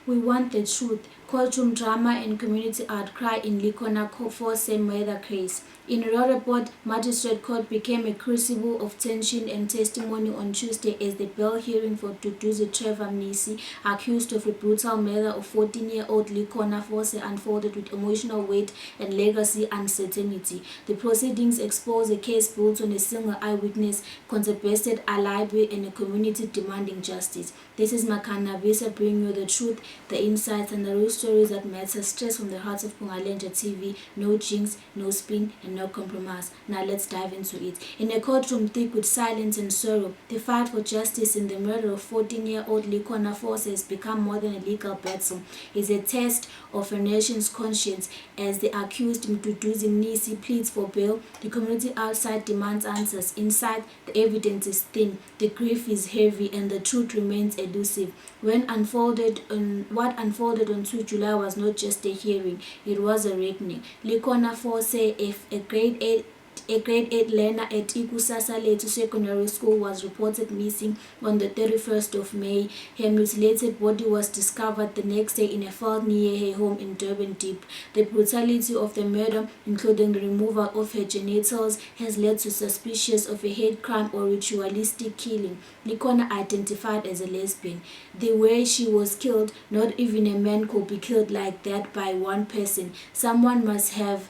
We want the truth. Courtroom drama and community outcry in Likona force murder case. In a raw report, Magistrate Court became a crucible of tension and testimony on Tuesday as the bail hearing for Duduzi Trevor Mnisi, accused of a brutal murder of 14-year-old Likona Force, unfolded with emotional weight and legacy uncertainty. The proceedings expose a case built on a single eyewitness, contested alibi, and a community demanding justice. This is Makana Visa bringing you the truth, the insights, and the real stories that matter. Straight from the heart of Pungalenja TV. No jinx, no spin, and no compromise. Now let's dive into it. In a courtroom thick with silence and sorrow, the fight for justice in the murder of 14-year-old Likona Force has become more than a legal battle. It's a test of a nation's conscience as the accused Mduduzi Mnisi pleads for bail. The community outside demands answers. Inside, the evidence is thin, the grief is heavy, and the truth remains elusive. What unfolded on 2 July was not just a hearing, it was a reckoning. Likona Force, a grade 8 learner at Ikusasa Secondary School, was reported missing on the 31st of May. Her mutilated body was discovered the next day in a field near her home in Durban Deep. The brutality of the murder, including the removal of her genitals, has led to suspicions of a hate crime or ritualistic killing. Likona identified as a lesbian. The way she was killed, not even a man could be killed like that by one person. Someone must have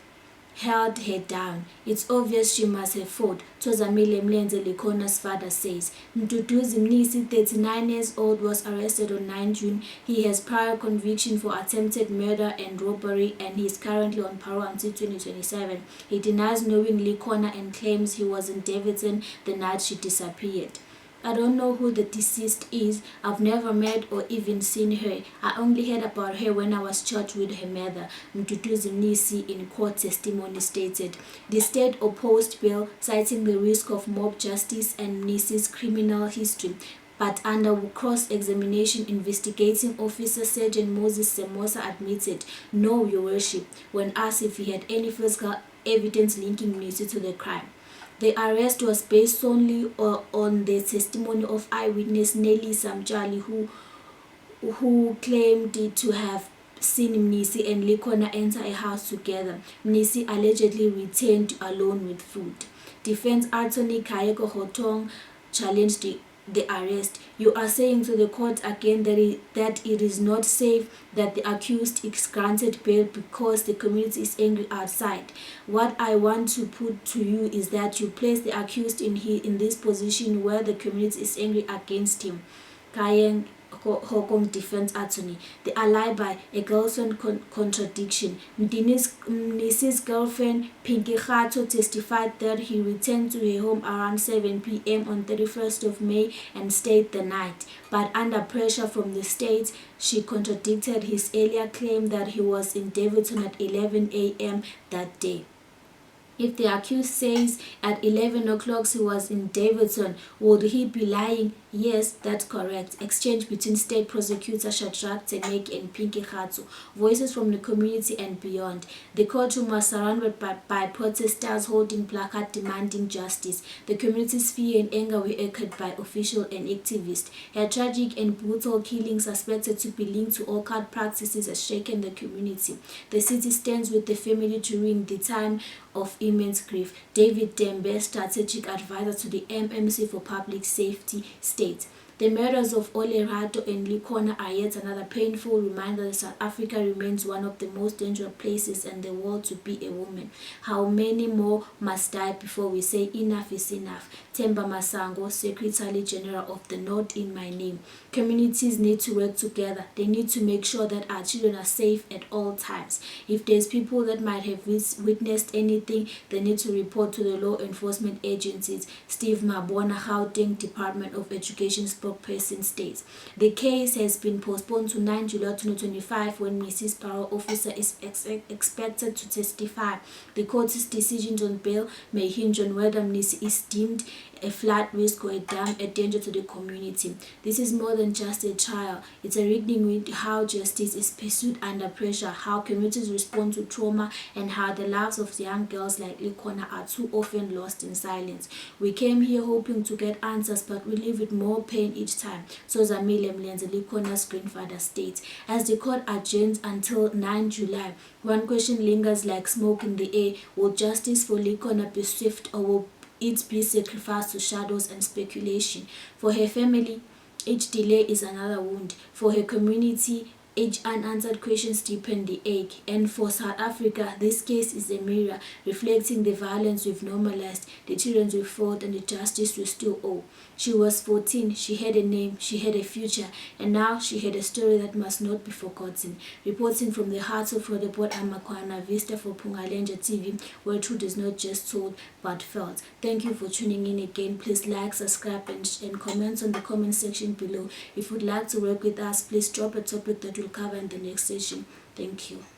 held her down. It's obvious she must have fought, Tozamile Mlenze, Likona's father says. Mduduzi Mnisi, 39 years old, was arrested on 9 June. He has prior conviction for attempted murder and robbery, and he is currently on parole until 2027. He denies knowing Likona and claims he was in Davidson the night she disappeared. I don't know who the deceased is. I've never met or even seen her. I only heard about her when I was charged with her murder, Mduduzi Mnisi in court testimony stated. The state opposed bail, citing the risk of mob justice and Mnisi's criminal history. But under cross-examination, investigating officer Sergeant Moses Semosa admitted, "No, Your Worship," when asked if he had any physical evidence linking Mnisi to the crime. The arrest was based solely on the testimony of eyewitness Nelly Samjali, who claimed to have seen Mnisi and Likona enter a house together. Mnisi allegedly returned alone with food. Defense attorney Kayeko Hotong challenged the arrest. "You are saying to the court again that it is not safe, that the accused is granted bail because the community is angry outside. What I want to put to you is that you place the accused in this position where the community is angry against him." Kayeng Hokong defense attorney. The alibi, a girlfriend contradiction. Mnisi's girlfriend, Pinky Khato, testified that he returned to her home around 7 p.m. on 31st of May and stayed the night. But under pressure from the state, she contradicted his earlier claim that he was in Davidson at 11 a.m. that day. If the accused says at 11 o'clock he was in Davidson, would he be lying? Yes, that's correct. Exchange between State Prosecutor Shadrach Temek and Pinky Khatso. Voices from the community and beyond. The courtroom was surrounded by protesters holding placards demanding justice. The community's fear and anger were echoed by officials and activists. Her tragic and brutal killing, suspected to be linked to occult practices, has shaken the community. The city stands with the family during the time of immense grief. David Dembe, strategic advisor to the MMC for Public Safety, states, "The murders of Ole Rato and Likona are yet another painful reminder that South Africa remains one of the most dangerous places in the world to be a woman. How many more must die before we say enough is enough?" Themba Masango, Secretary General of the North, in my name. Communities need to work together. They need to make sure that our children are safe at all times. If there's people that might have witnessed anything, they need to report to the law enforcement agencies. Steve Mabona, Gauteng Department of Education spokesperson, states. The case has been postponed to 9 July 2025 when Mrs. Parole officer is expected to testify. The court's decisions on bail may hinge on whether Mrs. is deemed a flood risk or a dam a danger to the community. This is more than just a trial. It's a reckoning with how justice is pursued under pressure, how communities respond to trauma, and how the lives of young girls like Likona are too often lost in silence. We came here hoping to get answers, but we live with more pain each time. So Zamile Mlenze, Likona's grandfather, states. As the court adjourns until 9 July, one question lingers like smoke in the air. Will justice for Likona be swift, or will it be sacrificed to shadows and speculation? For her family, each delay is another wound. For her community, each unanswered questions deepen the ache. And for South Africa, this case is a mirror reflecting the violence we've normalized, the children we fought, and the justice we still owe. She was 14, she had a name, she had a future, and now she had a story that must not be forgotten. Reporting from the heart of Rodeport, Amakwana Vista for Pungalenja TV, where truth is not just told but felt. Thank you for tuning in again. Please like, subscribe, and comment on the comment section below. If you'd like to work with us, please drop a topic that we'll cover in the next session. Thank you.